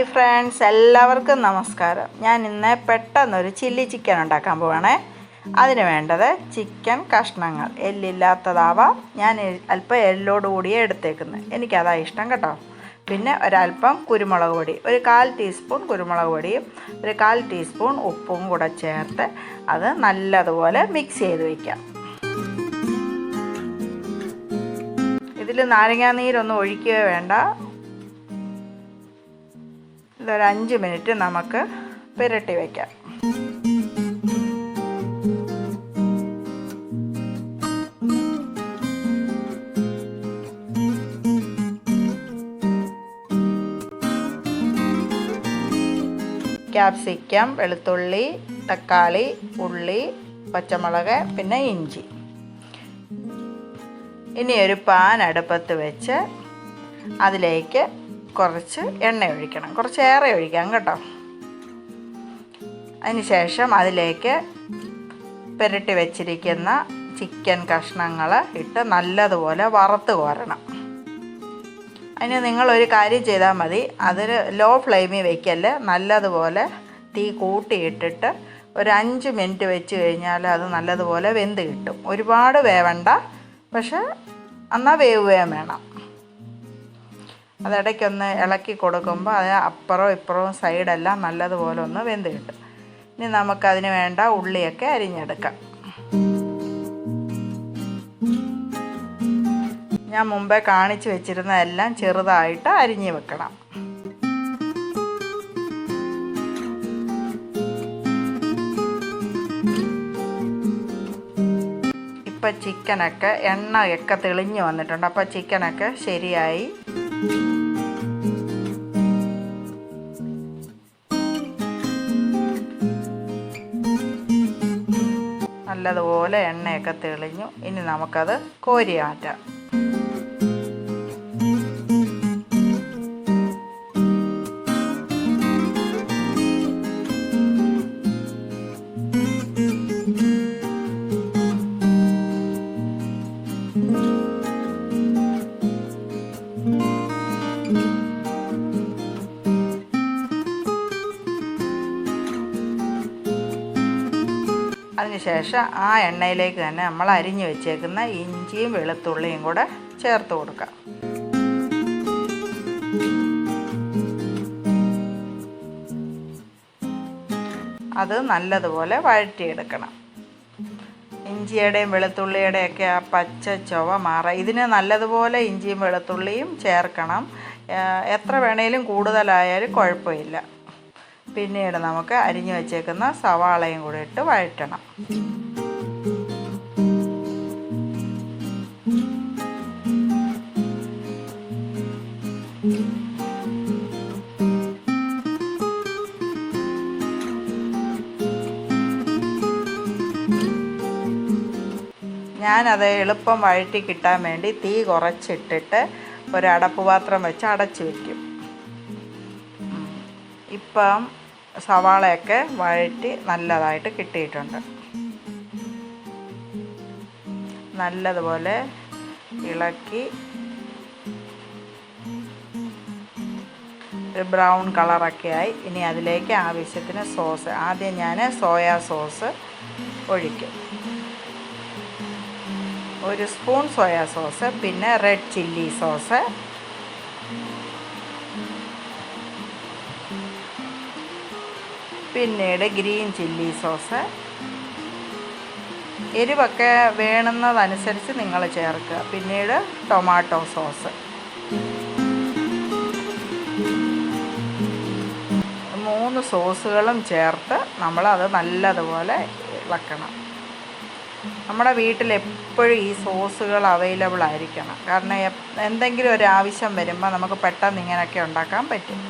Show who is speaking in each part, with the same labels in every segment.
Speaker 1: Hi friends, എല്ലാവർക്കും നമസ്കാരം. ഞാൻ ഇന്ന് പെട്ടെന്നൊരു ചില്ലി ചിക്കൻ ഉണ്ടാക്കാൻ പോവാണേ. അതിന് വേണ്ടത് ചിക്കൻ കഷ്ണങ്ങൾ, എല്ലില്ലാത്തതാവാം. ഞാൻ അല്പം എല്ലോട് കൂടിയേ എടുത്തേക്കുന്നത്, എനിക്കതാ ഇഷ്ടം കേട്ടോ. പിന്നെ ഒരല്പം കുരുമുളക് പൊടി, ഒരു 1/4 ടീസ്പൂൺ കുരുമുളക് പൊടിയും ഒരു 1/4 ടീസ്പൂൺ ഉപ്പും കൂടെ ചേർത്ത് അത് നല്ലതുപോലെ മിക്സ് ചെയ്ത് വയ്ക്കാം. ഇതിൽ നാരങ്ങാനീരൊന്നും ഒഴിക്കുക വേണ്ട. ഇതൊരു 5 മിനിറ്റ് നമുക്ക് പുരട്ടി വയ്ക്കാം. ക്യാപ്സിക്കം, വെളുത്തുള്ളി, തക്കാളി, ഉള്ളി, പച്ചമുളക്, പിന്നെ ഇഞ്ചി. ഇനി ഒരു പാൻ അടുപ്പത്ത് വെച്ച് അതിലേക്ക് കുറച്ച് എണ്ണ ഒഴിക്കണം, കുറച്ചേറെ ഒഴിക്കാം കേട്ടോ. അതിന് ശേഷം അതിലേക്ക് പുരട്ടി വെച്ചിരിക്കുന്ന ചിക്കൻ കഷ്ണങ്ങൾ ഇട്ട് നല്ലതുപോലെ വറുത്ത് കോരണം. അതിന് നിങ്ങളൊരു കാര്യം ചെയ്താൽ മതി, അതിൽ ലോ ഫ്ലെയിമിൽ വയ്ക്കല്, നല്ലതുപോലെ തീ കൂട്ടിയിട്ടിട്ട് ഒരു 5 മിനിറ്റ് വെച്ച് കഴിഞ്ഞാൽ അത് നല്ലതുപോലെ വെന്ത് കിട്ടും. ഒരുപാട് വേവണ്ട, പക്ഷെ എന്നാൽ വേവുകയും വേണം. അതിടയ്ക്കൊന്ന് ഇളക്കി കൊടുക്കുമ്പോൾ അത് അപ്പുറവും ഇപ്പുറവും സൈഡെല്ലാം നല്ലതുപോലെ ഒന്ന് വെന്ത് കിട്ടും. ഇനി നമുക്കതിന് വേണ്ട ഉള്ളിയൊക്കെ അരിഞ്ഞെടുക്കാം. ഞാൻ മുമ്പേ കാണിച്ചു വെച്ചിരുന്നതെല്ലാം ചെറുതായിട്ട് അരിഞ്ഞ് വെക്കണം. ഇപ്പം ചിക്കനൊക്കെ എണ്ണയൊക്കെ തെളിഞ്ഞ് വന്നിട്ടുണ്ട്. അപ്പോൾ ചിക്കനൊക്കെ ശരിയായി. നല്ലതുപോലെ എണ്ണയൊക്കെ തെളിഞ്ഞു. ഇനി നമുക്കത് കോരി മാറ്റാം. അതിനുശേഷം ആ എണ്ണയിലേക്ക് തന്നെ നമ്മൾ അരിഞ്ഞു വെച്ചേക്കുന്ന ഇഞ്ചിയും വെളുത്തുള്ളിയും കൂടെ ചേർത്ത് കൊടുക്കാം. അത് നല്ലതുപോലെ വഴറ്റിയെടുക്കണം. ഇഞ്ചിയുടെയും വെളുത്തുള്ളിയുടെയൊക്കെ ആ പച്ച ചുവ മാറാം. ഇതിന് നല്ലതുപോലെ ഇഞ്ചിയും വെളുത്തുള്ളിയും ചേർക്കണം. എത്ര വേണേലും കൂടുതലായാലും കുഴപ്പമില്ല. പിന്നീട് നമുക്ക് അരിഞ്ഞു വെച്ചേക്കുന്ന സവാളയും കൂടി ഇട്ട് വഴറ്റണം. ഞാനത് എളുപ്പം വഴറ്റി കിട്ടാൻ വേണ്ടി തീ കുറച്ചിട്ടിട്ട് ഒരു അടപ്പ് പാത്രം വെച്ച് അടച്ചു വയ്ക്കും. ഇപ്പം സവാളയൊക്കെ വഴറ്റി നല്ലതായിട്ട് കിട്ടിയിട്ടുണ്ട്. നല്ലതുപോലെ ഇളക്കി ഒരു ബ്രൗൺ കളറൊക്കെ ആയി. ഇനി അതിലേക്ക് ആവശ്യത്തിന് സോസ്, ആദ്യം ഞാൻ സോയാ സോസ് ഒഴിക്കും. 1 സ്പൂൺ സോയാ സോസ്, പിന്നെ റെഡ് ചില്ലി സോസ്, പിന്നീട് ഗ്രീൻ ചില്ലി സോസ്. എരിവൊക്കെ വേണമെന്നതനുസരിച്ച് നിങ്ങൾ ചേർക്കുക. പിന്നീട് ടൊമാറ്റോ സോസ്. 3 സോസുകളും ചേർത്ത് നമ്മളത് നല്ലതുപോലെ ഇളക്കണം. നമ്മുടെ വീട്ടിൽ എപ്പോഴും ഈ സോസുകൾ അവൈലബിൾ ആയിരിക്കണം. കാരണം എന്തെങ്കിലും ഒരു ആവശ്യം വരുമ്പോൾ നമുക്ക് പെട്ടെന്ന് ഇങ്ങനെയൊക്കെ ഉണ്ടാക്കാൻ പറ്റും.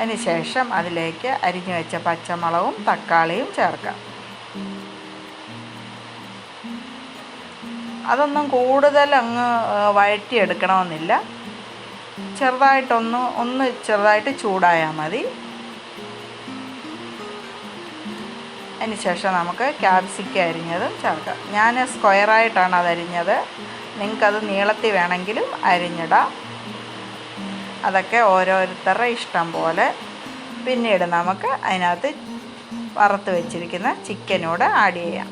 Speaker 1: അതിനുശേഷം അതിലേക്ക് അരിഞ്ഞു വെച്ച പച്ചമുളകും തക്കാളിയും ചേർക്കാം. അതൊന്നും കൂടുതൽ അങ്ങ് വഴറ്റിയെടുക്കണമെന്നില്ല. ചെറുതായിട്ട് ചൂടായാൽ മതി. അതിനുശേഷം നമുക്ക് ക്യാപ്സിക്കം അരിഞ്ഞതും ചേർക്കാം. ഞാൻ സ്ക്വയറായിട്ടാണ് അത് അരിഞ്ഞത്. നിങ്ങൾക്കത് നീളത്തിൽ വേണമെങ്കിലും അരിഞ്ഞിടാം. അതൊക്കെ ഓരോരുത്തരുടെ ഇഷ്ടം പോലെ. പിന്നീട് നമുക്ക് അതിനകത്ത് വറുത്ത് വെച്ചിരിക്കുന്ന ചിക്കനോട് ആഡ് ചെയ്യാം.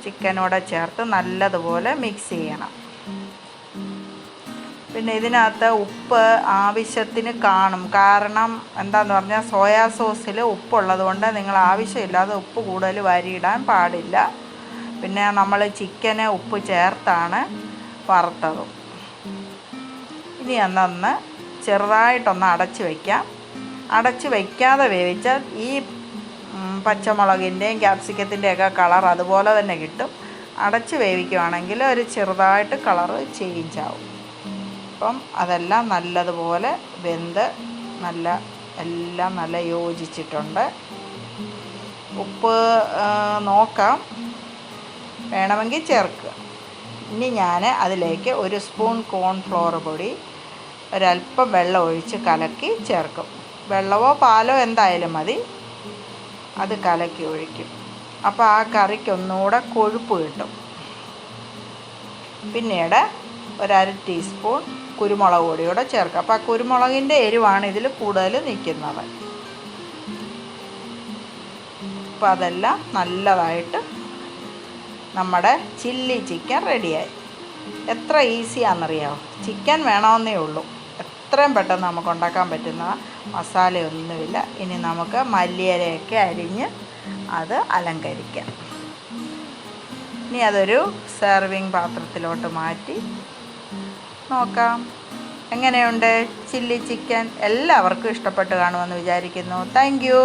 Speaker 1: ചിക്കനോടെ ചേർത്ത് നല്ലതുപോലെ മിക്സ് ചെയ്യണം. പിന്നെ ഇതിനകത്ത് ഉപ്പ് ആവശ്യത്തിന് കാണും. കാരണം എന്താണെന്ന് പറഞ്ഞാൽ സോയാ സോസിൽ ഉപ്പുള്ളത് കൊണ്ട് നിങ്ങൾ ആവശ്യമില്ലാതെ ഉപ്പ് കൂടുതൽ വാരിയിടാൻ പാടില്ല. പിന്നെ നമ്മൾ ചിക്കന് ഉപ്പ് ചേർത്താണ് വറുത്തതും. ഇനി അന്നൊന്ന് ചെറുതായിട്ടൊന്ന് അടച്ച് വയ്ക്കാം. അടച്ച് വയ്ക്കാതെ വേവിച്ചാൽ ഈ പച്ചമുളകിൻ്റെയും ക്യാപ്സിക്കത്തിൻ്റെയൊക്കെ കളർ അതുപോലെ തന്നെ കിട്ടും. അടച്ച് വേവിക്കുകയാണെങ്കിൽ ഒരു ചെറുതായിട്ട് കളറ് ചേഞ്ച് ആവും. അപ്പം അതെല്ലാം നല്ലതുപോലെ വെന്ത് എല്ലാം നല്ല യോജിച്ചിട്ടുണ്ട്. ഉപ്പ് നോക്കാം, വേണമെങ്കിൽ ചേർക്കുക. ഇനി ഞാൻ അതിലേക്ക് 1 സ്പൂൺ കോൺഫ്ലോർ പൊടി ഒരല്പം വെള്ളം ഒഴിച്ച് കലക്കി ചേർക്കും. വെള്ളമോ പാലോ എന്തായാലും മതി. അത് കലക്കി ഒഴിക്കും. അപ്പോൾ ആ കറിക്ക് ഒന്നുകൂടെ കൊഴുപ്പ് കിട്ടും. പിന്നീട് 1/2 ടീസ്പൂൺ കുരുമുളക് പൊടിയൂടെ ചേർക്കുക. അപ്പോൾ ആ കുരുമുളകിൻ്റെ എരിവാണ് ഇതിൽ കൂടുതൽ നിൽക്കുന്നത്. അപ്പോൾ അതെല്ലാം നല്ലതായിട്ട് നമ്മുടെ ചില്ലി ചിക്കൻ റെഡിയായി. എത്ര ഈസിയാണെന്നറിയാമോ? ചിക്കൻ വേണമെന്നേ ഉള്ളൂ. എത്രയും പെട്ടെന്ന് നമുക്ക് ഉണ്ടാക്കാൻ പറ്റുന്ന മസാലയൊന്നുമില്ല. ഇനി നമുക്ക് മല്ലിയിലയൊക്കെ അരിഞ്ഞ് അത് അലങ്കരിക്കാം. ഇനി അതൊരു സെർവിങ് പാത്രത്തിലോട്ട് മാറ്റി നോക്കാം. എങ്ങനെയുണ്ട് ചില്ലി ചിക്കൻ? എല്ലാവർക്കും ഇഷ്ടപ്പെട്ട് കാണുമെന്ന് വിചാരിക്കുന്നു. Thank you.